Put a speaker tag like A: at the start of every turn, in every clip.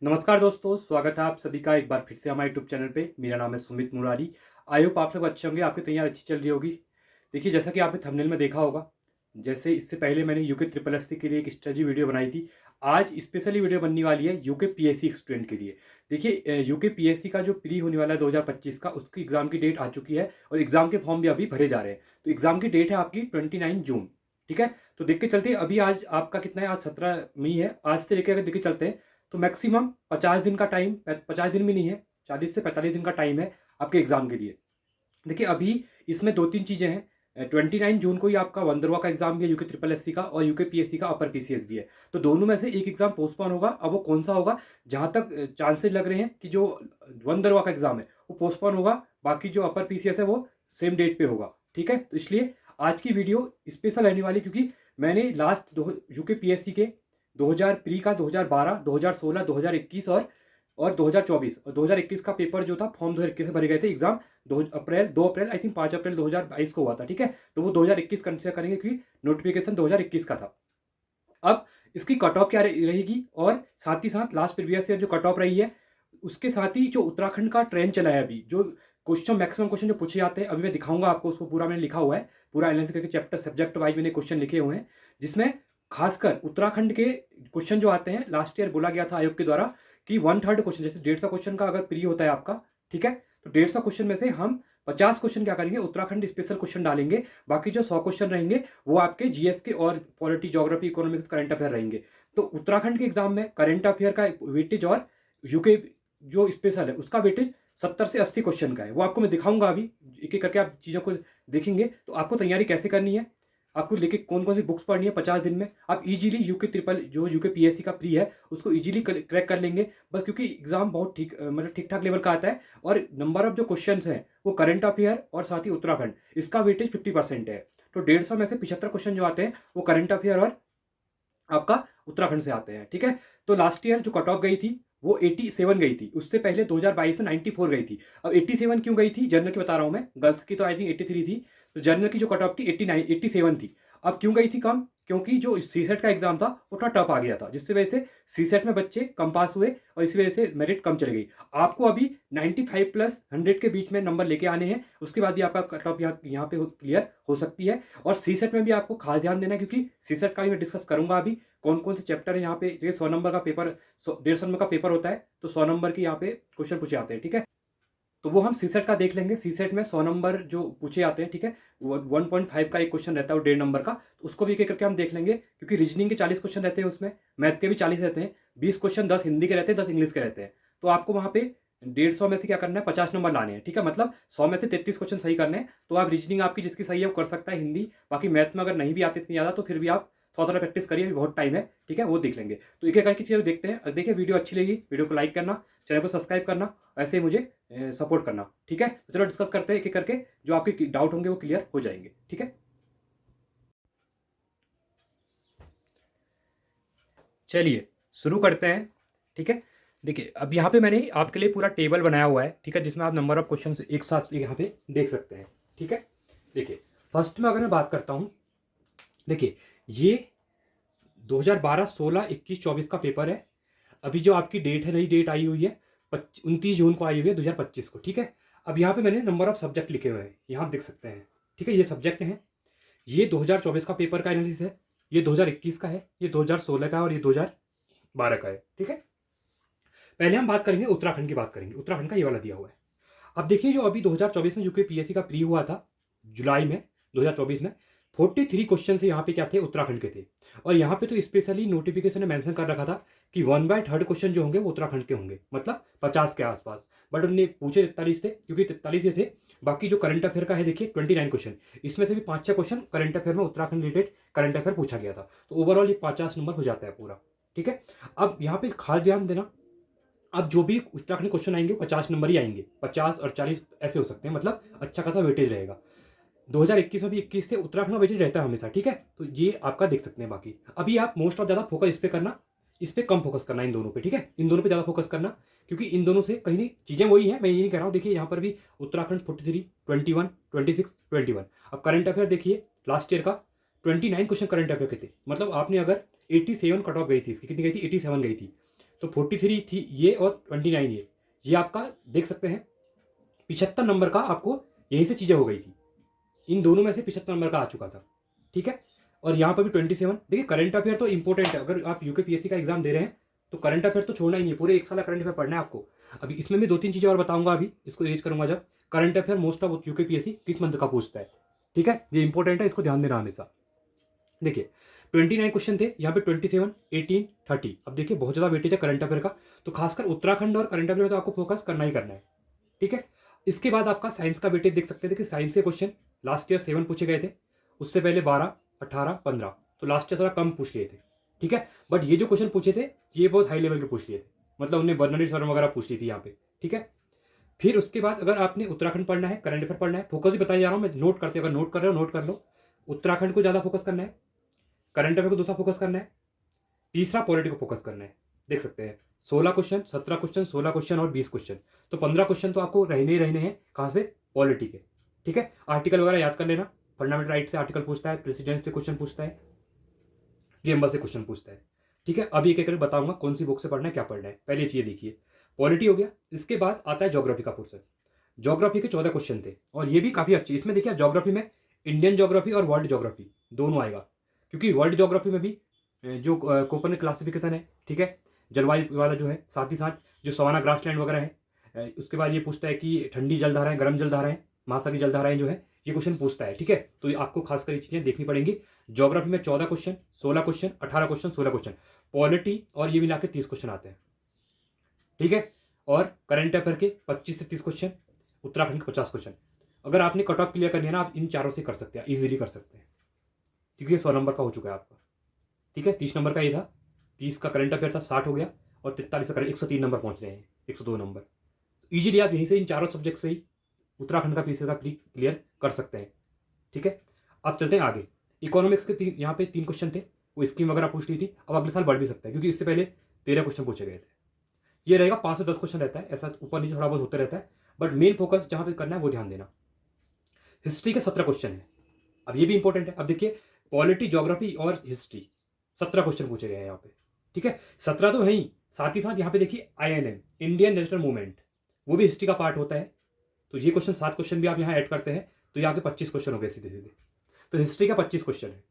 A: नमस्कार दोस्तों, स्वागत है आप सभी का एक बार फिर से हमारे यूट्यूब चैनल पे। मेरा नाम है सुमित मुरारी। आई होप आप सब अच्छे होंगे, आपकी तैयारी अच्छी चल रही होगी। देखिए, जैसा कि आपने थंबनेल में देखा होगा, जैसे इससे पहले मैंने यूके ट्रिपल एससी के लिए एक स्टडी वीडियो बनाई थी। आज स्पेशली वीडियो बनने वाली है यूके पीएससी स्टूडेंट के लिए। देखिए, यूके पीएससी का जो प्री होने वाला है 2025 का, उसकी एग्जाम की डेट आ चुकी है और एग्जाम के फॉर्म भी अभी भरे जा रहे हैं। तो एग्जाम की डेट है आपकी 29 जून। ठीक है, तो देख के चलते हैं। अभी आज आपका कितना है? आज 17 मई है। आज से लेकर अगर देख के चलते हैं तो मैक्सिमम 50 दिन का टाइम, 50 दिन भी नहीं है, 40 से 45 दिन का टाइम है आपके एग्जाम के लिए। देखिए, अभी इसमें दो तीन चीज़ें हैं। 29 जून को ही आपका वंदरवा का एग्जाम भी है यूके ट्रिपल एससी का, और यूके पीएससी का अपर पीसीएस भी है। तो दोनों में से एक एग्जाम पोस्टपोन होगा। अब वो कौन सा होगा? जहां तक चांसेस लग रहे हैं कि जो वंदरवा का एग्जाम है वो पोस्टपोन होगा, बाकी जो अपर पीसीएस है वो सेम डेट पे होगा। ठीक है, तो इसलिए आज की वीडियो स्पेशल रहने वाली, क्योंकि मैंने लास्ट यूके पीएससी के 2000 प्री का 2012, 2016, 2021 और 2024 और 2021 का पेपर जो था, फॉर्म 2021 से भरे गए थे। एग्जाम 2 अप्रैल आई थिंक 5 अप्रैल 2022 को हुआ था। ठीक है, तो वो 2021 कंसिडर करेंगे क्योंकि नोटिफिकेशन 2021 का था। अब इसकी कट ऑफ क्या रहेगी, और साथ ही साथ लास्ट प्रीवियस ईयर जो कट ऑफ रही है, उसके साथ ही जो उत्तराखंड का ट्रेंड चला है अभी, जो क्वेश्चन मैक्सिमम क्वेश्चन जो पूछे जाते हैं, अभी मैं दिखाऊंगा आपको। उसको पूरा मैंने लिखा हुआ है, पूरा एनालिसिस करके चैप्टर सब्जेक्ट वाइज मैंने क्वेश्चन लिखे हुए हैं, जिसमें खासकर उत्तराखंड के क्वेश्चन जो आते हैं। लास्ट ईयर बोला गया था आयोग के द्वारा कि 1/3 क्वेश्चन, जैसे 150 क्वेश्चन का अगर प्री होता है आपका, ठीक है, तो 150 क्वेश्चन में से हम 50 क्वेश्चन क्या करेंगे, उत्तराखंड स्पेशल क्वेश्चन डालेंगे। बाकी जो 100 क्वेश्चन रहेंगे वो आपके जीएस के और polity, geography, economics, current affair रहेंगे। तो उत्तराखंड के एग्जाम में करंट अफेयर का वेटेज और यूके जो स्पेशल है उसका वेटेज 70 से 80 क्वेश्चन का है। वो आपको मैं दिखाऊंगा अभी, एक एक करके आप चीज़ों को देखेंगे। तो आपको तैयारी कैसे करनी है, आपको लेके कौन कौन सी बुक्स पढ़नी है 50 दिन में, आप इजीली यूके ट्रिपल जो यूके पीएससी का प्री है उसको इजीली क्रैक कर लेंगे। बस क्योंकि एग्जाम बहुत मतलब ठीक ठाक लेवल का आता है, और नंबर ऑफ जो क्वेश्चन हैं वो करंट अफेयर और साथ ही उत्तराखंड, इसका वेटेज 50% है। तो 150 में से 75 क्वेश्चन जो आते हैं वो करंट अफेयर और आपका उत्तराखंड से आते हैं। ठीक है, तो लास्ट ईयर जो कट ऑफ गई थी वो 87 गई थी। उससे पहले 2022 में 94 गई थी। अब 87 क्यों गई थी? जनरल की बता रहा हूं मैं, गर्ल्स की तो आई थिंक 83 थी। तो जनरल की जो कट ऑफ थी 89 87 थी। अब क्यों गई थी कम? क्योंकि जो सीसेट का एग्जाम था वो थोड़ा टफ आ गया था, जिसकी वजह से सीसेट में बच्चे कम पास हुए और इसी वजह से मेरिट कम चली गई। आपको अभी 95 प्लस 100 के बीच में नंबर लेके आने हैं, उसके बाद ही आपका कट ऑफ यहाँ पे क्लियर हो सकती है। और सीसेट में भी आपको खास ध्यान देना है, क्योंकि सीसेट का भी मैं डिस्कस करूंगा अभी कौन कौन से चैप्टर है यहाँ पे। जैसे 100 नंबर का पेपर, 150 नंबर का पेपर होता है, तो 100 नंबर के यहाँ पे क्वेश्चन पूछे जाते हैं। ठीक है, तो वो हम सीसेट का देख लेंगे। सीसेट में 100 नंबर जो पूछे जाते हैं, ठीक है, 1.5 का एक क्वेश्चन रहता है वो 1.5 नंबर का, तो उसको भी एक एक करके हम देख लेंगे। क्योंकि रीजनिंग के 40 क्वेश्चन रहते हैं उसमें, मैथ के भी 40 रहते हैं, 20 क्वेश्चन 10 हिंदी के रहते हैं, 10 इंग्लिश के रहते हैं। तो आपको वहाँ पे 150 में से क्या करना है, 50 नंबर लाने हैं। ठीक है, मतलब 100 में से 33 क्वेश्चन सही करने हैं। तो आप रीजनिंग आपकी जिसकी सही है वो कर सकता है, हिंदी। बाकी मैथ में अगर नहीं भी आती इतनी ज़्यादा, तो फिर भी आप थोड़ा थोड़ा प्रैक्टिस करिए, अभी बहुत टाइम है। ठीक है, वो देख लेंगे। तो एक एक करके चीज़ें देखते हैं। अगर देखिए वीडियो अच्छी लगी, वीडियो को लाइक करना, चैनल को सब्सक्राइब करना, ऐसे ही मुझे सपोर्ट करना। ठीक है, तो चलो डिस्कस करते हैं एक एक करके, जो आपके डाउट होंगे वो क्लियर हो जाएंगे। ठीक है, चलिए शुरू करते हैं। ठीक है, देखिए अब यहाँ पे मैंने आपके लिए पूरा टेबल बनाया हुआ है। ठीक है, जिसमें आप नंबर ऑफ क्वेश्चन एक साथ यहाँ पे देख सकते हैं। ठीक है, देखिए फर्स्ट में अगर मैं बात करता हूँ, देखिए ये 2012, 16, 21, 24 का पेपर है। अभी जो आपकी डेट है, नई डेट आई हुई है 29 जून को आई हुई है 2025 को। ठीक है, अब यहाँ पे मैंने नंबर ऑफ सब्जेक्ट लिखे हुए हैं, यहाँ आप देख सकते हैं। ठीक है, ये सब्जेक्ट हैं। ये 2024 का पेपर का एनालिसिस है, ये 2021 का है, ये 2016 का है, और ये 2012 का है। ठीक है, पहले हम बात करेंगे उत्तराखंड की, बात करेंगे उत्तराखंड का, ये वाला दिया हुआ है। अब देखिए, जो अभी 2024 में यूके पीएससी का प्री हुआ था जुलाई में 2024 में, 43 क्वेश्चन से यहाँ पे क्या थे, उत्तराखंड के थे। और यहाँ पे तो स्पेशली नोटिफिकेशन ने मेंशन कर रखा था कि 1/3 क्वेश्चन जो होंगे वो उत्तराखंड के होंगे, मतलब 50 के आसपास। बट उन्होंने पूछे 43 थे, क्योंकि 43 थे। बाकी जो करंट अफेयर का है, देखिए 29 क्वेश्चन, इसमें से भी 5-6 क्वेश्चन करंट अफेयर में, उत्तराखंड रिलेटेड करंट अफेयर पूछा गया था। तो ओवरऑल ये 50 नंबर हो जाता है पूरा। ठीक है, अब यहाँ पे खास ध्यान देना, अब जो भी उत्तराखंड क्वेश्चन आएंगे 50 नंबर ही आएंगे, 50 और 40 ऐसे हो सकते हैं, मतलब अच्छा खासा वेटेज रहेगा। 2021 में भी 21 थे, उत्तराखंड में वेटेज रहता है हमेशा। ठीक है, तो ये आपका देख सकते हैं। बाकी अभी आप मोस्ट ऑफ ज़्यादा फोकस इस पे करना, इस पे कम फोकस करना, इन दोनों पे। ठीक है, इन दोनों पे ज़्यादा फोकस करना, क्योंकि इन दोनों से कहीं नहीं, चीज़ें वही हैं, मैं ये नहीं कह रहा हूँ। देखिए यहाँ पर भी उत्तराखंड 43, 21, 26, 21। अब करंट अफेयर देखिए, लास्ट ईयर का 29 क्वेश्चन करंट अफेयर के थे। मतलब आपने अगर 87 कट ऑफ गई थी, इसकी कितनी गई थी, 87 गई थी। तो 43 थी ये और 29 ये आपका देख सकते हैं 75 नंबर का आपको यहीं से चीज़ें हो गई थी। इन दोनों में से 75 नंबर का आ चुका था, ठीक है। और यहाँ पर भी 27। देखिए करंट अफेयर तो इंपॉर्टेंट है, अगर आप यूकेपीएससी का एग्जाम दे रहे हैं तो करंट अफेयर तो छोड़ना ही नहीं है, पूरे एक साल करंट अफेयर पढ़ना है आपको। अभी इसमें भी 2-3 चीज़ें और बताऊंगा, अभी इसको रीच करूंगा जब। Current affair most of UKPSC किस मंथ का पूछता है, ठीक है, ये इंपॉर्टेंट है, इसको ध्यान देना हमेशा। देखिए 29 क्वेश्चन थे, यहाँ पे 27, 18, 30। अब देखिए बहुत ज़्यादा वेटेज है करंट अफेयर का, तो खासकर उत्तराखंड और करंट अफेयर में तो आपको फोकस करना ही करना है, ठीक है। इसके बाद आपका साइंस का वेटेज देख सकते हैं। देखिए साइंस के क्वेश्चन लास्ट ईयर 7 पूछे गए थे, उससे पहले 12, 18, 15, तो लास्ट ईयर थोड़ा कम पूछ लिए थे, ठीक है। बट ये जो क्वेश्चन पूछे थे ये बहुत हाई लेवल के पूछ लिए थे, मतलब उन्हें बर्नरी सॉर्म वगैरह पूछ ली थी यहाँ पे, ठीक है। फिर उसके बाद अगर आपने उत्तराखंड पढ़ना है, करंट अफेयर पढ़ना है, फोकस भी बताया जा रहा हूँ मैं, नोट करते, अगर नोट कर रहे हो नोट कर लो। उत्तराखंड को ज़्यादा फोकस करना है, करंट अफेयर को दूसरा फोकस करना है, तीसरा पॉलिटी को फोकस करना है। देख सकते हैं 16 क्वेश्चन, 17 क्वेश्चन, 16 क्वेश्चन और 20 क्वेश्चन, तो 15 क्वेश्चन तो आपको रहने ही रहने हैं। कहाँ से? पॉलिटी के, ठीक है। आर्टिकल वगैरह याद कर लेना, फंडामेंटल राइट से आर्टिकल पूछता है, प्रेसिडेंट से क्वेश्चन पूछता है, प्रीएम्बल से क्वेश्चन पूछता है, ठीक है। अभी एक एक करके बताऊंगा कौन सी बुक से पढ़ना है, क्या पढ़ना है। पहले चीज़ देखिए, पॉलिटी हो गया, इसके बाद आता है ज्योग्राफी का पोर्शन। ज्योग्राफी के 14 क्वेश्चन थे और ये भी काफ़ी अच्छी। इसमें देखिए ज्योग्राफी में इंडियन ज्योग्राफी और वर्ल्ड ज्योग्राफी दोनों आएगा, क्योंकि वर्ल्ड ज्योग्राफी में भी जो कोपरनिकस क्लासिफिकेशन है, ठीक है, जलवायु वाला जो है, साथ ही साथ जो सवाना ग्रासलैंड वगैरह है, उसके बाद ये पूछता है कि ठंडी जलधाराएं, गर्म जलधाराएं, महासागरीय जलधाराएं जो है, ये क्वेश्चन पूछता है, ठीक है। तो ये आपको खासकर ये चीज़ें देखनी पड़ेंगी। ज्योग्राफी में 14 question, 16 question, 18 question, 16 question, polity और ये मिला के 30 क्वेश्चन आते हैं, ठीक है। और करंट अफेयर के 25 से 30 क्वेश्चन, उत्तराखंड के 50 क्वेश्चन। अगर आपने कट ऑफ क्लियर करनी है ना, आप इन चारों से कर सकते हैं, इजीली कर सकते हैं, क्योंकि ये 100 नंबर का हो चुका है आपका, ठीक है। 30 नंबर का ये था, 30 का करंट अफेयर था, 60 हो गया, और 43 का 103 नंबर पहुंच रहे हैं, 102 नंबर। इजीली आप यहीं से इन चारों सब्जेक्ट से ही उत्तराखंड का पीसीएस का प्री क्लियर कर सकते हैं, ठीक है। अब चलते हैं आगे। इकोनॉमिक्स के यहाँ पे 3 क्वेश्चन थे, वो स्कीम वगैरह पूछ ली थी। अब अगले साल बढ़ भी सकता है, क्योंकि इससे पहले 13 क्वेश्चन पूछे गए थे। ये रहेगा 5 से 10 क्वेश्चन रहता है, ऐसा ऊपर नीचे थोड़ा बहुत होता रहता है, बट मेन फोकस जहाँ पे करना है वो ध्यान देना। हिस्ट्री के 17 क्वेश्चन है, अब ये भी इंपॉर्टेंट है। अब देखिए पॉलिटी, ज्योग्राफी और हिस्ट्री 17 क्वेश्चन पूछे गए हैं यहाँ पे, ठीक है। 17 तो है ही, साथ ही साथ यहाँ पे देखिए INM, इंडियन नेशनल मूवमेंट, वो भी हिस्ट्री का पार्ट होता है। तो ये क्वेश्चन 7 क्वेश्चन भी आप यहाँ ऐड करते हैं तो ये आपके 25 क्वेश्चन हो गए सीधे सीधे। तो हिस्ट्री का 25 क्वेश्चन है।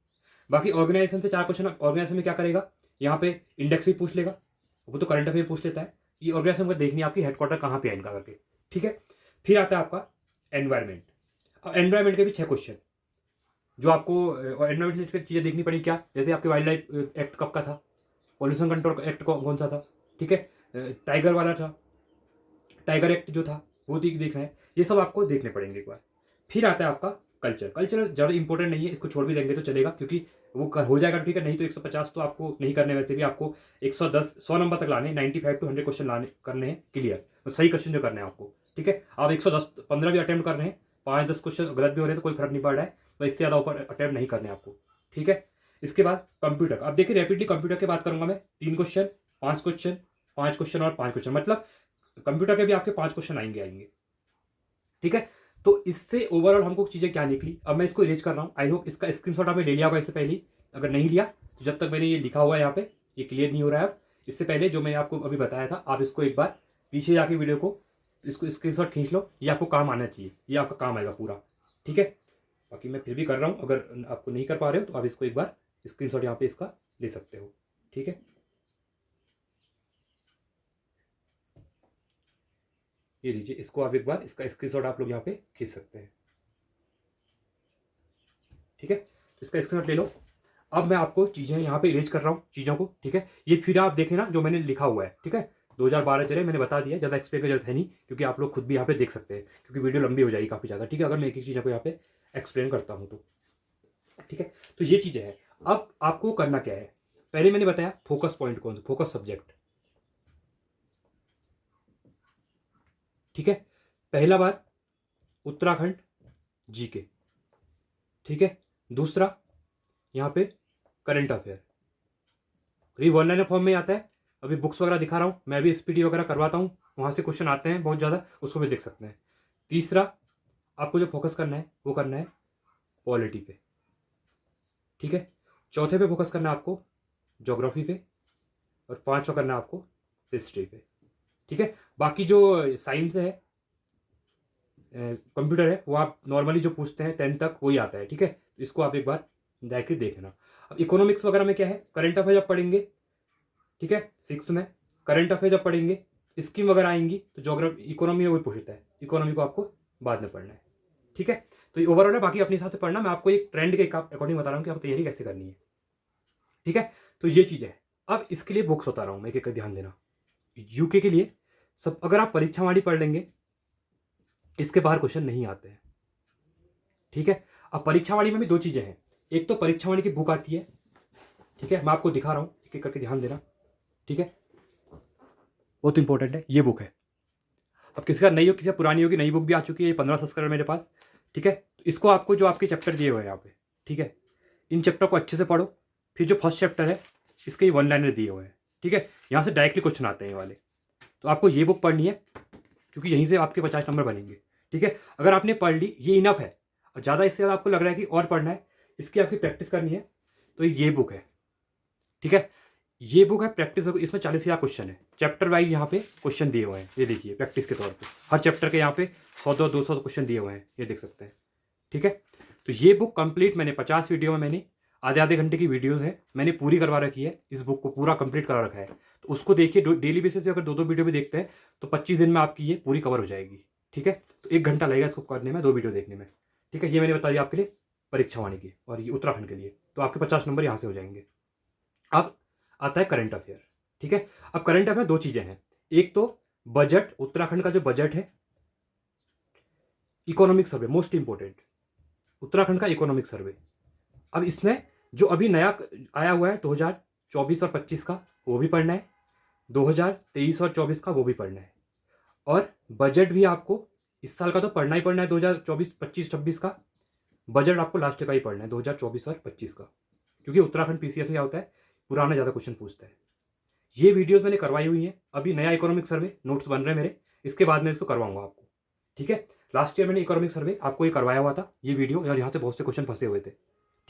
A: बाकी ऑर्गेनाइजेशन से 4 क्वेश्चन। ऑर्गेनाइजेशन में क्या करेगा, यहाँ पे इंडेक्स भी पूछ लेगा, वो तो करंट अफेयर पूछ लेता है। ये ऑर्गेनाइजेशन को देखनी है आपकी हेडक्वार्टर कहाँ पे है इनका करके, ठीक है। फिर आता है आपका एनवायरमेंट। अब एनवायरमेंट के भी 6 क्वेश्चन, जो आपको एनवायरमेंट रिलेटेड चीज़ें देखनी पड़ी। क्या? जैसे आपके वाइल्ड लाइफ एक्ट कब का था, पॉल्यूशन कंट्रोल एक्ट कौन सा था, ठीक है, टाइगर वाला था, टाइगर एक्ट जो था वो देखना है। ये सब आपको देखने पड़ेंगे एक बार। फिर आता है आपका कल्चर। कल्चर ज़्यादा इंपॉर्टेंट नहीं है, इसको छोड़ भी देंगे तो चलेगा, क्योंकि वो हो जाएगा, ठीक है। नहीं तो 150 तो आपको नहीं करने, वैसे भी आपको 110, 100 नंबर तक लाने, 95 to 100 क्वेश्चन लाने करने हैं क्लियर, तो सही क्वेश्चन जो करने हैं आपको, ठीक है। आप 110, 15 भी अटैम्प्ट कर रहे हैं, 5-10 क्वेश्चन गलत भी हो रहे हैं तो कोई फर्क नहीं पड़ रहा है, तो इससे ज़्यादा ऊपर अटैम्प्ट नहीं करने आपको, ठीक है। इसके बाद कंप्यूटर। अब देखिए रैपिडली कंप्यूटर की बात करूंगा मैं, 3 क्वेश्चन, 5 क्वेश्चन, 5 क्वेश्चन और 5 क्वेश्चन, मतलब कंप्यूटर के भी आपके 5 क्वेश्चन आएंगे, ठीक है। तो इससे ओवरऑल हमको चीज़ें क्या निकली, अब मैं इसको इरेज कर रहा हूँ। आई होप इसका स्क्रीनशॉट आपने ले लिया होगा इससे पहले, अगर नहीं लिया तो जब तक मैंने ये लिखा हुआ है यहाँ पे, ये क्लियर नहीं हो रहा है। अब इससे पहले जो मैंने आपको अभी बताया था, आप इसको एक बार पीछे जाके वीडियो को, इसको स्क्रीनशॉट खींच लो, ये आपको काम आना चाहिए, ये आपका काम आएगा पूरा, ठीक है। बाकी मैं फिर भी कर रहा हूँ, अगर आपको नहीं कर पा रहे हो तो आप इसको एक बार स्क्रीनशॉट यहाँ पे इसका ले सकते हो, ठीक है। ये लीजिए, इसको आप एक बार इसका स्क्रीनशॉट आप लोग यहाँ पे खींच सकते हैं, ठीक है। तो इसका स्क्रीनशॉट ले लो। अब मैं आपको चीज़ें यहाँ पे इरेज कर रहा हूँ चीज़ों को, ठीक है। ये फिर आप देखें ना जो मैंने लिखा हुआ है, ठीक है। 2012 चले, मैंने बता दिया, ज़्यादा एक्सप्लेन की जरूरत है नहीं, क्योंकि आप लोग खुद भी यहाँ पे देख सकते हैं, क्योंकि वीडियो लंबी हो जाएगी काफ़ी ज़्यादा, ठीक है, अगर मैं एक एक चीज़ को यहाँ पे एक्सप्लेन करता हूँ तो, ठीक है। तो ये चीज़ें हैं। अब आपको करना क्या है, पहले मैंने बताया फोकस पॉइंट कौन सा, फोकस सब्जेक्ट, ठीक है। पहला बात उत्तराखंड जीके, ठीक है। दूसरा यहाँ पे करंट अफेयर, ये ऑनलाइन फॉर्म में आता है। अभी बुक्स वगैरह दिखा रहा हूँ, मैं भी स्पीडी वगैरह करवाता हूँ, वहाँ से क्वेश्चन आते हैं बहुत ज़्यादा, उसको भी देख सकते हैं। तीसरा आपको जो फोकस करना है वो करना है पॉलिटी पे, ठीक है। चौथे पे फोकस करना है आपको ज्योग्राफी पे, और 5वां करना है आपको हिस्ट्री पे, ठीक है। बाकी जो साइंस है, कंप्यूटर है, वो आप नॉर्मली जो पूछते हैं 10th तक वही आता है, ठीक है। इसको आप एक बार जाके देखना। अब इकोनॉमिक्स वगैरह में क्या है, करंट अफेयर जब पढ़ेंगे, ठीक है, 6 में करंट अफेयर जब पढ़ेंगे, स्कीम वगैरह आएंगी तो जोग्राफी इकोनॉमी में वही पूछता है, इकोनॉमी को आपको बाद में पढ़ना है, ठीक है। तो ये ओवरऑल है, बाकी अपने हिसाब से पढ़ना, मैं आपको एक ट्रेंड के अकॉर्डिंग बता रहा हूँ कि आपको तैयारी कैसे करनी है, ठीक है। तो ये चीज़ है। अब इसके लिए बुक्स बता रहा हूँ मैं, एक ध्यान देना। यूके के लिए सब अगर आप परीक्षा वाली पढ़ लेंगे, इसके बाहर क्वेश्चन नहीं आते हैं, ठीक है। अब परीक्षा वाली में भी दो चीज़ें हैं, एक तो परीक्षा वाली की बुक आती है, ठीक है, मैं आपको दिखा रहा हूँ, एक एक करके ध्यान देना, ठीक है। बहुत इंपॉर्टेंट है, ये बुक है। अब किसी का नई हो, किसी का पुरानी होगी, नई बुक भी आ चुकी है, ये 15 सब्सक्राइबर मेरे पास, ठीक है। तो इसको आपको जो आपके चैप्टर दिए हुए हैं यहाँ पे, ठीक है, इन चैप्टर को अच्छे से पढ़ो। फिर जो फर्स्ट चैप्टर है, इसके वन लाइनर दिए हुए हैं, ठीक है, यहाँ से डायरेक्टली क्वेश्चन आते हैं ये वाले। तो आपको ये बुक पढ़नी है, क्योंकि यहीं से आपके 50 नंबर बनेंगे, ठीक है। अगर आपने पढ़ ली, ये इनफ है। और ज़्यादा इससे ज़्यादा आपको लग रहा है कि और पढ़ना है, इसकी आपकी प्रैक्टिस करनी है, तो ये बुक है, ठीक है। ये बुक है प्रैक्टिस बुक, इसमें 40,000 क्वेश्चन है, चैप्टर वाइज यहाँ पे क्वेश्चन दिए हुए हैं, ये देखिए प्रैक्टिस के तौर पे हर चैप्टर के यहाँ पे 100-200 क्वेश्चन दिए हुए हैं, ये देख सकते हैं, ठीक है। तो ये बुक कंप्लीट मैंने 50 वीडियो में, मैंने आधे आधे घंटे की वीडियोज़ है, मैंने पूरी करवा रखी है, इस बुक को पूरा कंप्लीट करा रखा है। तो उसको देखिए, डेली बेसिस पे अगर 2-2 वीडियो भी देखते हैं तो 25 दिन में आपकी ये पूरी कवर हो जाएगी, ठीक है। तो 1 घंटा लगेगा इसको करने में, 2 वीडियो देखने में, ठीक है। ये मैंने बता दिया आपके लिए परीक्षा वाणी की, और ये उत्तराखंड के लिए, तो आपके 50 नंबर यहाँ से हो जाएंगे। अब आता है करंट अफेयर, ठीक है। अब करंट अफेयर दो चीज़ें हैं, एक तो बजट, उत्तराखंड का जो बजट है, economic survey most important, Uttarakhand का इकोनॉमिक सर्वे। अब इसमें जो अभी नया आया हुआ है 2024 और 25 का, वो भी पढ़ना है, 2023 और 24 का वो भी पढ़ना है, और बजट भी आपको इस साल का तो पढ़ना ही पढ़ना है, 2024, 25, 26 का बजट आपको लास्ट का ही पढ़ना है, 2024 और 25 का, क्योंकि उत्तराखंड पीसीएस में क्या होता है, पुराना ज़्यादा क्वेश्चन पूछता है। ये वीडियोस मैंने करवाई हुई हैं, अभी नया इकोनॉमिक सर्वे नोट्स बन रहे हैं मेरे, इसके बाद मैं इसको करवाऊंगा आपको, ठीक है। लास्ट ईयर मैंने इकोनॉमिक सर्वे आपको ये करवाया हुआ था, ये वीडियो, और यहाँ से बहुत से क्वेश्चन फंसे हुए थे,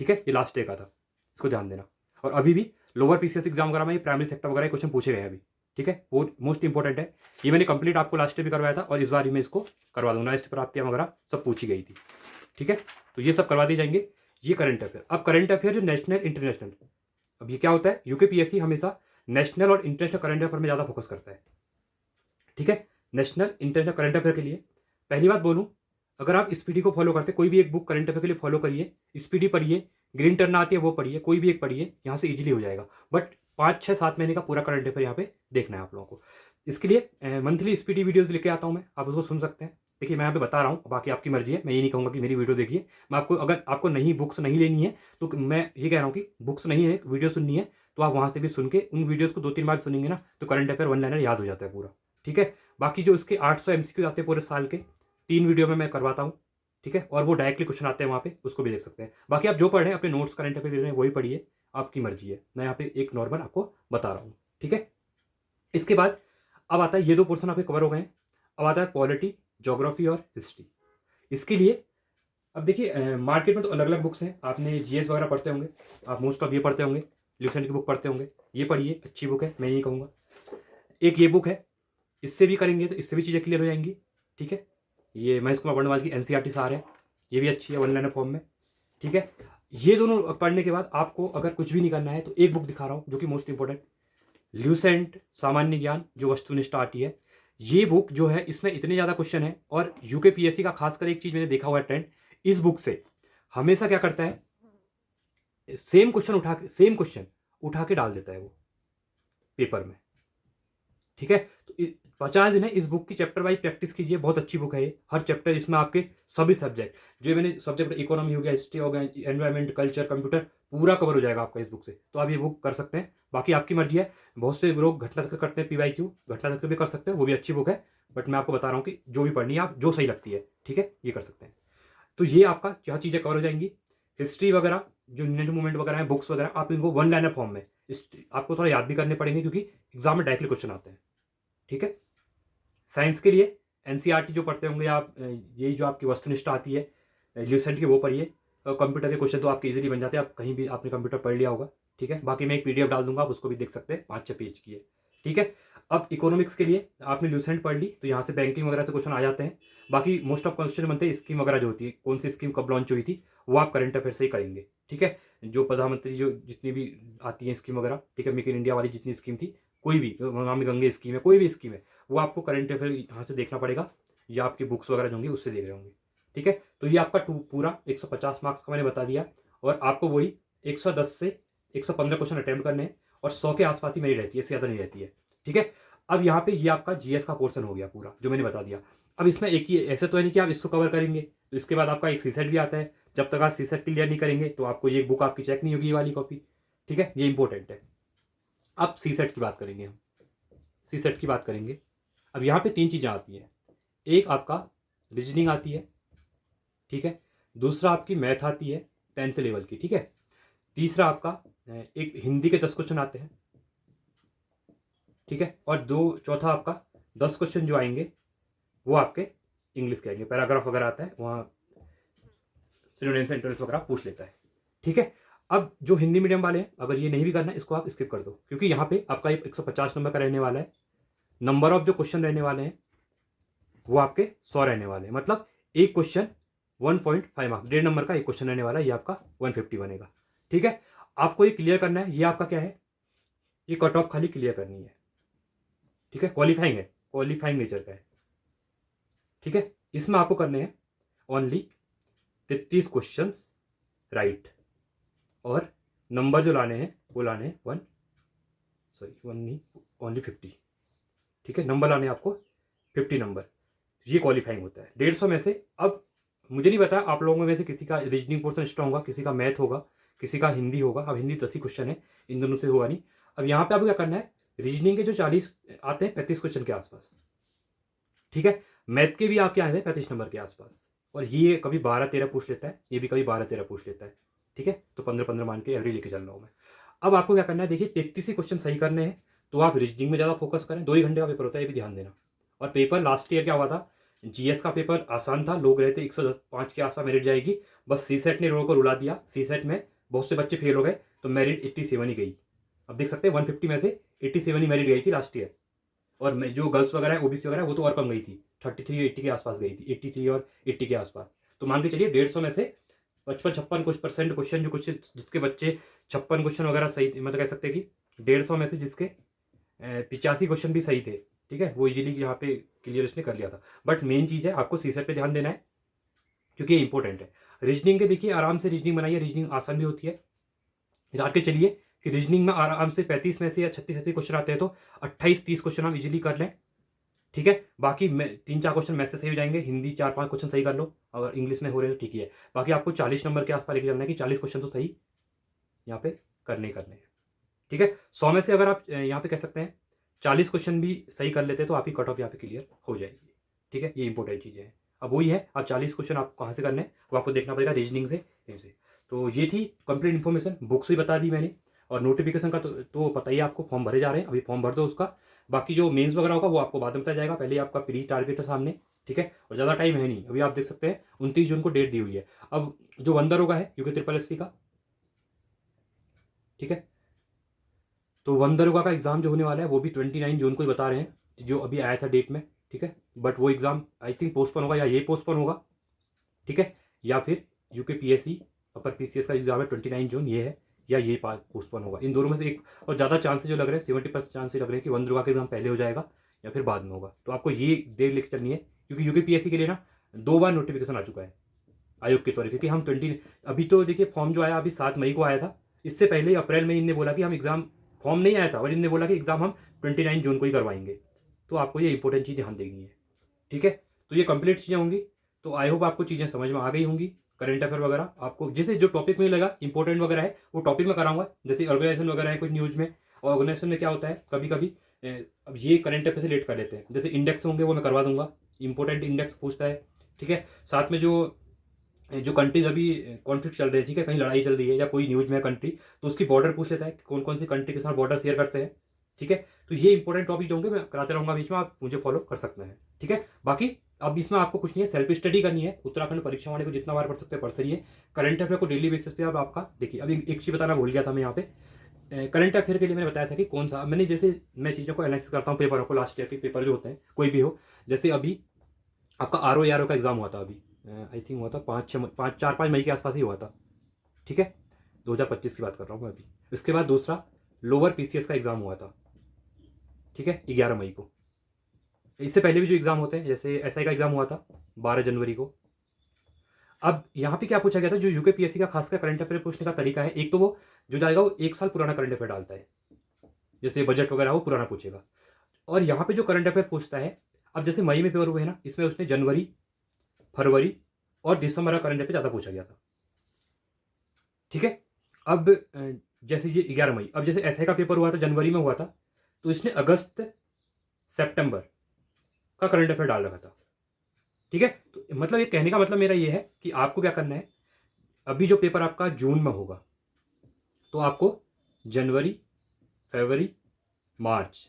A: ठीक है। ये लास्ट डे का था, इसको ध्यान देना। और अभी भी लोअर पीसीएस एग्जाम वगैरह में प्राइमरी सेक्टर वगैरह क्वेश्चन पूछे गए हैं अभी, ठीक है, वो मोस्ट इंपॉर्टेंट है। ये मैंने कंप्लीट आपको लास्ट डे भी करवाया था, और इस बार ही मैं इसको करवा दूंगा, इस प्राप्तियाँ वगैरह सब पूछी गई थी, ठीक है। तो ये सब करवा दी जाएंगे। ये करंट अफेयर। अब करंट अफेयर जो नेशनल इंटरनेशनल, अब ये क्या होता है, यूकेपीएससी हमेशा नेशनल और इंटरनेशनल करंट अफेयर में ज़्यादा फोकस करता है, ठीक है। नेशनल इंटरनेशनल करंट अफेयर के लिए पहली बात बोलूँ, अगर आप स्पीडी को फॉलो करते, कोई भी एक बुक करंट अफेयर के लिए फॉलो करिए, स्पीडी पढ़िए, ग्रीन टर्न आती है वो पढ़िए, कोई भी एक पढ़िए, यहाँ से इजीली हो जाएगा। बट 5-6-7 महीने का पूरा करंट अफेयर यहाँ पे देखना है आप लोगों को। इसके लिए मंथली स्पीडी वीडियोस लेके आता हूँ मैं, आप उसको सुन सकते हैं। देखिए मैं यहाँ पे बता रहा हूँ, बाकी आपकी मर्जी है, मैं ये नहीं कहूँगा कि मेरी वीडियो देखिए। मैं आपको, अगर आपको नहीं बुक्स नहीं लेनी है तो मैं ये कह रहा हूँ कि बुक्स नहीं है, वीडियो सुननी है, तो आप वहाँ से भी सुन के उन वीडियोज़ को 2-3 बार सुनेंगे ना, तो करंट अफेयर वन लाइनर याद हो जाता है पूरा, ठीक है। बाकी जो उसके 800 MCQ आते हैं पूरे साल के, 3 वीडियो में मैं करवाता हूँ, ठीक है। और वो डायरेक्टली क्वेश्चन आते हैं वहाँ पे, उसको भी देख सकते हैं। बाकी आप जो पढ़ रहे हैं अपने नोट्स करंट अफेयर रहे हैं वही पढ़िए, आपकी मर्जी है, मैं यहाँ पे एक नॉर्मल आपको बता रहा हूँ, ठीक है। इसके बाद अब आता है, ये 2 पोर्शन आपके कवर हो गए हैं। अब आता है पॉलिटी, ज्योग्राफी और हिस्ट्री। इसके लिए अब देखिए मार्केट में तो अलग अलग बुक्स हैं, आपने जीएस वगैरह पढ़ते होंगे, आप मोस्ट ऑफ ये पढ़ते होंगे, ल्यूसेंट की बुक पढ़ते होंगे, ये पढ़िए, अच्छी बुक है, मैं ये कहूँगा। एक ये बुक है, इससे भी करेंगे तो इससे भी चीज़ें क्लियर हो जाएंगी, ठीक है। ये महेश कुमार बर्णवाल की एनसीईआरटी सार है, ये भी अच्छी है वन लाइनर फॉर्म में, ठीक है। ये दोनों पढ़ने के बाद आपको अगर कुछ भी नहीं करना है तो एक बुक दिखा रहा हूँ जो कि मोस्ट इंपॉर्टेंट, ल्यूसेंट सामान्य ज्ञान, जो वस्तुनिष्ठ आती है। ये बुक जो है, इसमें इतने ज़्यादा क्वेश्चन है, और यूकेपीएससी का खासकर एक चीज़ मैंने देखा हुआ है ट्रेंड, इस बुक से हमेशा क्या करता है, सेम क्वेश्चन उठा के डाल देता है वो पेपर में, ठीक है। तो 50 दिन है, इस बुक की चैप्टर वाइज प्रैक्टिस कीजिए, बहुत अच्छी बुक है ये। हर चैप्टर इसमें आपके सभी सब्जेक्ट, जो मैंने सब्जेक्ट, इकोनॉमी हो गया, हिस्ट्री हो गया, एनवायरमेंट, कल्चर, कंप्यूटर, पूरा कवर हो जाएगा आपका इस बुक से। तो आप ये बुक कर सकते हैं, बाकी आपकी मर्जी है। बहुत से लोग घटना चक्र करते हैं, PYQ घटना चक्र भी कर सकते हैं, वो भी अच्छी बुक है। बट मैं आपको बता रहा हूँ कि जो भी पढ़नी है आप, जो सही लगती है, ठीक है, ये कर सकते हैं। तो ये आपका क्या चीज़ें कवर हो जाएंगी। हिस्ट्री वगैरह, जो यूनियन मूवमेंट वगैरह है, बुक्स वगैरह, आप इनको वन लाइनर फॉर्म में, आपको थोड़ा याद भी करने पड़ेंगे, क्योंकि एग्जाम में डायरेक्टली क्वेश्चन आते हैं, ठीक है। साइंस के लिए एनसीईआरटी जो पढ़ते होंगे आप, यही जो आपकी वस्तुनिष्ठ आती है ल्यूसेंट की, वो पढ़िए। कंप्यूटर के क्वेश्चन तो आपके इजीली बन जाते हैं, आप कहीं भी आपने कंप्यूटर पढ़ लिया होगा, ठीक है। बाकी मैं एक PDF डाल दूंगा, आप उसको भी देख सकते हैं, 5-6 पेज की है, ठीक है। अब इकोनॉमिक्स के लिए आपने ल्यूसेंट पढ़ ली तो यहाँ से बैंकिंग वगैरह से क्वेश्चन आ जाते हैं। बाकी मोस्ट ऑफ क्वेश्चन बनते हैं स्कीम वगैरह जो होती है, कौन सी स्कीम कब लॉन्च हुई थी, वो आप करंट अफेयर से ही करेंगे। ठीक है, जो प्रधानमंत्री जो जितनी भी आती हैं स्कीम वगैरह, ठीक है, मेक इन इंडिया वाली जितनी स्कीम थी, कोई भी नमामि गंगे स्कीम है, कोई भी स्कीम है, वो आपको करंट अफेयर यहाँ से देखना पड़ेगा या आपकी बुक्स वगैरह जो होंगी उससे देख रहे होंगे। ठीक है, तो ये आपका पूरा 150 मार्क्स का मैंने बता दिया, और आपको वही 110 से 115 क्वेश्चन अटेम्प्ट करने हैं, और 100 के आसपास ही मेरी रहती है, इससे ज़्यादा नहीं रहती है। ठीक है, अब यहाँ पे ये आपका जीएस का पोर्शन हो गया पूरा जो मैंने बता दिया। अब इसमें एक ही ऐसे तो है नहीं कि आप इसको कवर करेंगे, तो इसके बाद आपका एक सीसेट भी आता है। जब तक आप सीसेट क्लियर नहीं करेंगे तो आपको ये बुक आपकी चेक नहीं होगी, ये वाली कॉपी। ठीक है, ये इंपॉर्टेंट है। अब सीसेट की बात करेंगे हम, सीसेट की बात करेंगे। अब यहाँ पे 3 चीज़ें आती हैं। एक आपका रीजनिंग आती है, ठीक है, दूसरा आपकी मैथ आती है 10th लेवल की, ठीक है, तीसरा आपका एक हिंदी के 10 क्वेश्चन आते हैं, ठीक है, और चौथा आपका 10 क्वेश्चन जो आएंगे वो आपके इंग्लिश के आएंगे, पैराग्राफ वगैरह आता है वहाँ, सिनोनिम्स सेंटेंस वगैरह पूछ लेता है। ठीक है, अब जो हिंदी मीडियम वाले हैं, अगर ये नहीं भी करना है इसको आप स्किप कर दो, क्योंकि यहाँ पे आपका 150 नंबर का रहने वाला है। नंबर ऑफ जो क्वेश्चन रहने वाले हैं वो आपके 100 रहने वाले हैं, मतलब एक क्वेश्चन 1.5 मार्क्स, 1.5 नंबर का एक क्वेश्चन रहने वाला है, ये आपका 150 बनेगा। ठीक है, आपको ये क्लियर करना है, ये आपका क्या है, ये कट ऑफ खाली क्लियर करनी है। ठीक है, क्वालिफाइंग है, क्वालिफाइंग नेचर का है। ठीक है, इसमें आपको करने हैं ओनली 33 क्वेश्चन राइट, और नंबर जो लाने हैं वो लाने हैं वन नहीं, ओनली 50। ठीक है, नंबर लाने हैं आपको 50 नंबर, ये क्वालिफाइंग होता है 150 में से। अब मुझे नहीं पता आप लोगों में से किसी का रीजनिंग पोर्शन स्ट्रॉन्ग होगा, किसी का मैथ होगा, किसी का हिंदी होगा। अब हिंदी 10 ही क्वेश्चन है, इन दोनों से होगा नहीं। अब यहाँ पे आपको क्या करना है, रीजनिंग के जो 40 आते हैं 35 क्वेश्चन के आसपास, ठीक है, मैथ के भी आपके आए थे 35 नंबर के आसपास, और ये कभी 12-13 पूछ लेता है, ये भी कभी 12-13 पूछ लेता है। ठीक है, तो 15-15 मान के एवरेज लेके चल रहा हूँ मैं। अब आपको क्या करना है, देखिए 33 ही क्वेश्चन सही करने हैं, तो आप रीजनिंग में ज़्यादा फोकस करें। 2 ही घंटे का पेपर होता है, ये भी ध्यान देना। और पेपर लास्ट ईयर क्या हुआ था, जीएस का पेपर आसान था, लोग रहते 105 के आसपास मेरिट जाएगी, बस सी सेट ने लोगों को रुला दिया। सी सेट में बहुत से बच्चे फेल हो गए, तो मेरिट 87 ही गई। अब देख सकते हैं 150 में से 87 ही मेरिट गई थी लास्ट ईयर। और मैं जो गर्ल्स वगैरह है, ओबीसी वगैरह, वो तो और कम गई थी, 33-80 के आसपास गई थी, 83 और 80 के आसपास। तो मान के चलिए 150 में से 55-56 कुछ परसेंट क्वेश्चन, जो कुछ जिसके बच्चे 56 क्वेश्चन वगैरह सही थे, मतलब कह सकते हैं कि 150 में से जिसके 85 क्वेश्चन भी सही थे, ठीक है, वो इजीली यहाँ पे क्लियर इसने कर लिया था। बट मेन चीज़ है आपको सीसेट पे ध्यान देना है, क्योंकि ये इंपॉर्टेंट है। रीजनिंग के देखिए आराम से रीजनिंग बनाइए, रीजनिंग आसान भी होती है। याद के चलिए कि रीजनिंग में आराम से 35 में से या 36-37 क्वेश्चन आते हैं, तो 28-30 क्वेश्चन हम इजीली कर लें। ठीक है, बाकी 3-4 क्वेश्चन मैथ से सही हो जाएंगे, हिंदी 4-5 क्वेश्चन सही कर लो, अगर इंग्लिश में हो रहे हैं तो ठीक ही है। बाकी आपको 40 नंबर के आसपास लेके चलना है कि 40 क्वेश्चन तो सही यहाँ पे करने ही करने हैं। ठीक है, 100 में से अगर आप यहाँ पे कह सकते हैं 40 क्वेश्चन भी सही कर लेते हैं, तो आपकी कट ऑफ यहाँ पे क्लियर हो जाएगी। ठीक है, ये इंपॉर्टेंट चीज़ें हैं। अब वही है, आप 40 क्वेश्चन आपको कहाँ से करने हैं वो आपको देखना पड़ेगा, रीजनिंग से, से। तो ये थी कंप्लीट इन्फॉर्मेशन, बुक्स भी बता दी मैंने, और नोटिफिकेशन का तो पता ही आपको, फॉर्म भरे जा रहे हैं, अभी फॉर्म भर दो उसका। बाकी जो मेंस वगैरह होगा वो आपको बाद में बताया जाएगा, पहले आपका प्री टारगेट है सामने। ठीक है, और ज़्यादा टाइम है नहीं, अभी आप देख सकते हैं 29 जून को डेट दी हुई है। अब जो वंदर होगा है यूके SSC का, ठीक है, तो वंदरुगा का एग्जाम जो होने वाला है वो भी 29 जून को ही बता रहे हैं, जो अभी आया था डेट में। ठीक है, बट वो एग्जाम आई थिंक पोस्टपोन होगा, या ये पोस्टपोन होगा, ठीक है, या फिर यूके PSC अपर PCS का एग्जाम है 29 जून, ये है, या ये पोस्टपोन होगा। इन दोनों में से एक, और ज़्यादा चांसेस जो लग रहे हैं 70% चांसेस लग रहे हैं कि वंदरुगा का एग्जाम पहले हो जाएगा या फिर बाद में होगा। तो आपको ये डेट लिख चलनी है, क्योंकि यूके PSC के लिए ना 2 बार नोटिफिकेशन आ चुका है आयोग के द्वारा, क्योंकि हम 20 अभी तो देखिए फॉर्म जो आया अभी 7 मई को आया था, इससे पहले अप्रैल में इनने बोला कि हम एग्जाम, फॉर्म नहीं आया था और इनने बोला कि एग्जाम हम 29 जून को ही करवाएंगे। तो आपको ये इंपॉर्टेंट चीज़ ध्यान देनी है। ठीक है, तो ये कंप्लीट चीज़ें होंगी, तो आई होप आपको चीज़ें समझ में आ गई होंगी। करंट अफेयर वगैरह आपको जैसे जो टॉपिक में लगा इंपॉर्टेंट वगैरह है वो टॉपिक में कराऊंगा, जैसे ऑर्गेनाइजेशन वगैरह है कुछ न्यूज़ में। और ऑर्गेनाइजेशन में क्या होता है, कभी कभी अब ये करंट अफेयर से लेट कर लेते हैं, जैसे इंडेक्स होंगे वो मैं करवा दूंगा, इंपॉर्टेंट इंडेक्स पूछता है। ठीक है, साथ में जो कंट्रीज अभी कॉन्फ्लिक्ट चल रहे हैं, ठीक है, कहीं लड़ाई चल रही है या कोई न्यूज में है कंट्री, तो उसकी बॉर्डर पूछ लेता है कि कौन कौन सी कंट्री के साथ बॉर्डर शेयर करते हैं। ठीक है, तो ये इंपॉर्टेंट टॉपिक जो होंगे मैं कराते रहूंगा बीच में, आप मुझे फॉलो कर सकते हैं। ठीक है, बाकी अब इसमें आपको कुछ नहीं है, सेल्फ स्टडी करनी है, उत्तराखंड परीक्षा वाले को जितना बार पढ़ सकते हैं पढ़ सही है। करंट अफेयर को डेली बेसिस पे अब आपका देखिए, अभी एक चीज़ बताना भूल गया था मैं यहाँ पे, करंट अफेयर के लिए मैंने बताया था कि कौन सा, मैंने जैसे मैं चीज़ों को एनालिसिस करता हूँ पेपरों को, लास्ट ईयर के पेपर जो होते हैं कोई भी हो, जैसे अभी आपका RO का एग्ज़ाम हुआ था अभी, आई थिंक हुआ था 4-5 मई के आसपास ही हुआ था, ठीक है, 2025 की बात कर रहा हूँ मैं अभी। इसके बाद दूसरा लोअर PCS का एग्ज़ाम हुआ था, ठीक है, 11 मई को। इससे पहले भी जो एग्ज़ाम होते हैं, जैसे SI का एग्ज़ाम हुआ था 12 जनवरी को। अब यहाँ पे क्या पूछा गया था, जो यूके PSC का खासकर करंट अफेयर पूछने का तरीका है, एक तो वो जो जाएगा वो 1 साल पुराना करंट अफेयर डालता है, जैसे बजट वगैरह वो पुराना पूछेगा। और यहाँ पे जो करंट अफेयर पूछता है, अब जैसे मई में पेपर हुए हैं ना, इसमें उसने जनवरी, फरवरी और दिसंबर का करंट अफेयर ज़्यादा पूछा गया था, ठीक है। अब जैसे ये 11 मई, अब जैसे SI का पेपर हुआ था जनवरी में हुआ था, तो इसने अगस्त सितंबर का करंट अफेयर डाल रखा था, ठीक है। तो मतलब ये कहने का मतलब मेरा ये है कि आपको क्या करना है, अभी जो पेपर आपका जून में होगा, तो आपको जनवरी, फरवरी, मार्च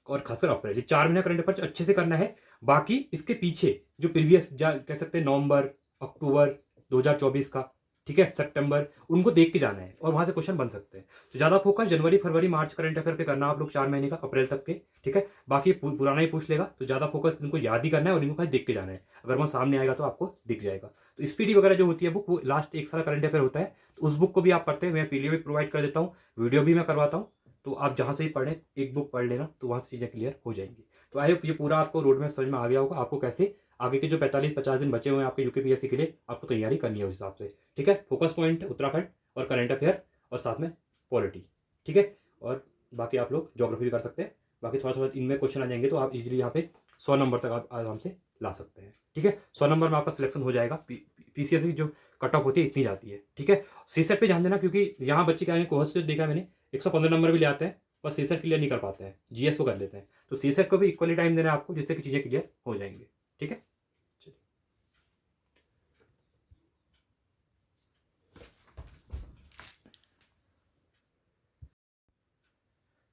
A: और खासकर अप्रैल, ये 4 महीने करंट अफेयर अच्छे से करना है। बाकी इसके पीछे जो प्रीवियस कह सकते हैं नवंबर, अक्टूबर 2024 का, ठीक है, सितंबर, उनको देख के जाना है और वहां से क्वेश्चन बन सकते हैं। तो ज़्यादा फोकस जनवरी, फरवरी, मार्च करंट अफेयर पे करना आप लोग 4 महीने का, अप्रैल तक के, ठीक है। बाकी पुराना ही पूछ लेगा, तो ज़्यादा फोकस इनको याद ही करना है और इनको खाली देख के जाना है। अगर वो सामने आएगा तो आपको दिख जाएगा। तो स्पीडी वगैरह जो होती है बुक, वो लास्ट 1 साल करंट अफेयर होता है, तो उस बुक को भी आप पढ़ते हैं, मैं PDF भी प्रोवाइड कर देता हूँ, वीडियो भी मैं करवाता हूँ। तो आप जहाँ से ही पढ़ें, एक बुक पढ़ लेना, तो वहाँ से चीज़ें क्लियर हो जाएंगी। तो आई होप ये पूरा आपको रोड मैप समझ में आ गया होगा, आपको कैसे आगे के जो 45-50 दिन बचे हुए हैं आपके यूके PSC के लिए, आपको तैयारी करनी है उस हिसाब से, ठीक है। फोकस पॉइंट उत्तराखंड और करंट अफेयर और साथ में पॉलिटी, ठीक है। और बाकी आप लोग ज्योग्राफी भी कर सकते हैं। बाकी थोड़ा थोड़ा इनमें क्वेश्चन आ जाएंगे, तो आप इजीली यहाँ पे 100 नंबर तक आप आराम से ला सकते हैं, ठीक है। 100 नंबर में आपका सिलेक्शन हो जाएगा। PCS की जो कट ऑफ होती है इतनी जाती है, ठीक है। CSET पे ध्यान देना, क्योंकि यहाँ बच्चे क्या है, कोर्स देखा मैंने 115 नंबर भी ले आते हैं, पर CSET क्लियर नहीं कर पाते हैं, GS को कर लेते हैं। तो CSET को भी इक्वली टाइम देना है आपको, जिससे कि चीज़ें क्लियर हो जाएंगी, ठीक है।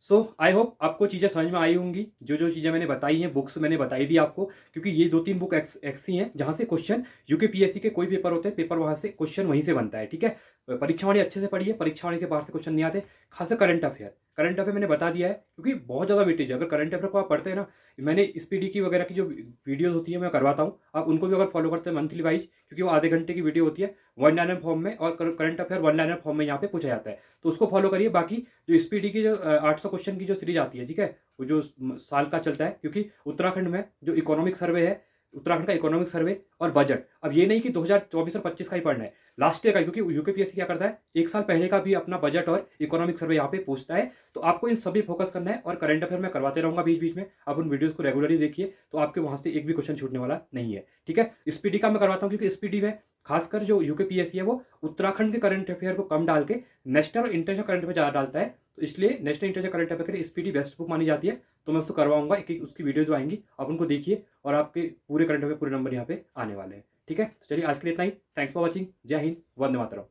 A: सो आई होप आपको चीज़ें समझ में आई होंगी, जो जो चीज़ें मैंने बताई हैं, बुक्स मैंने बताई दी आपको, क्योंकि ये 2-3 बुक ऐसी हैं जहाँ से क्वेश्चन यूके PSC के कोई पेपर होते हैं, पेपर वहाँ से क्वेश्चन वहीं से बनता है, ठीक है। परीक्षा वाणी अच्छे से पढ़िए, परीक्षा वाणी के बाहर से क्वेश्चन नहीं आते। खासकर करंट अफेयर मैंने बता दिया है, क्योंकि बहुत ज़्यादा वेटेज है। अगर करंट अफेयर को आप पढ़ते हैं ना, मैंने स्पीडी की वगैरह की जो वीडियोज़ होती है मैं करवाता हूँ, आप उनको भी अगर फॉलो करते हैं मंथली वाइज, क्योंकि वो आधे घंटे की वीडियो होती है, वन लाइनर फॉर्म में, और current affair one liner form में यहाँ पे पूछा जाता है, तो उसको फॉलो करिए। बाकी जो स्पीडी की जो 800 क्वेश्चन की जो सीरीज आती है, ठीक है, वो जो साल का चलता है, क्योंकि उत्तराखंड में जो इकोनॉमिक सर्वे है, उत्तराखंड का इकोनॉमिक सर्वे और बजट, अब ये नहीं कि 2024 और 25 का ही पढ़ना है, लास्ट ईयर का, क्योंकि यूके PSC क्या करता है, 1 साल पहले का भी अपना बजट और इकोनॉमिक सर्वे यहाँ पे पूछता है। तो आपको इन सभी फोकस करना है, और करंट अफेयर मैं करवाते रहूंगा बीच बीच में, आप उन वीडियोस को रेगुलरली देखिए, तो आपके वहां से एक भी क्वेश्चन छूटने वाला नहीं है, ठीक है। स्पीडी का मैं करवाता हूँ, क्योंकि स्पीडी में खासकर जो यूके PSC है, वो उत्तराखंड के करंट अफेयर को कम डाल के नेशनल और इंटरनेशनल करंट अफेयर ज़्यादा डालता है, तो इसलिए नेशनल इंटरनेशनल करंट अफेयर के लिए स्पीडी बेस्ट बुक मानी जाती है। तो मैं उसको करवाऊंगा, एक उसकी वीडियो जो आएंगी आप उनको देखिए, और आपके पूरे करंट अफेयर पूरे नंबर यहाँ पे आने वाले हैं, ठीक है। तो चलिए आज के लिए इतना ही। Thanks for watching. जय हिंद, वंदे मातरम।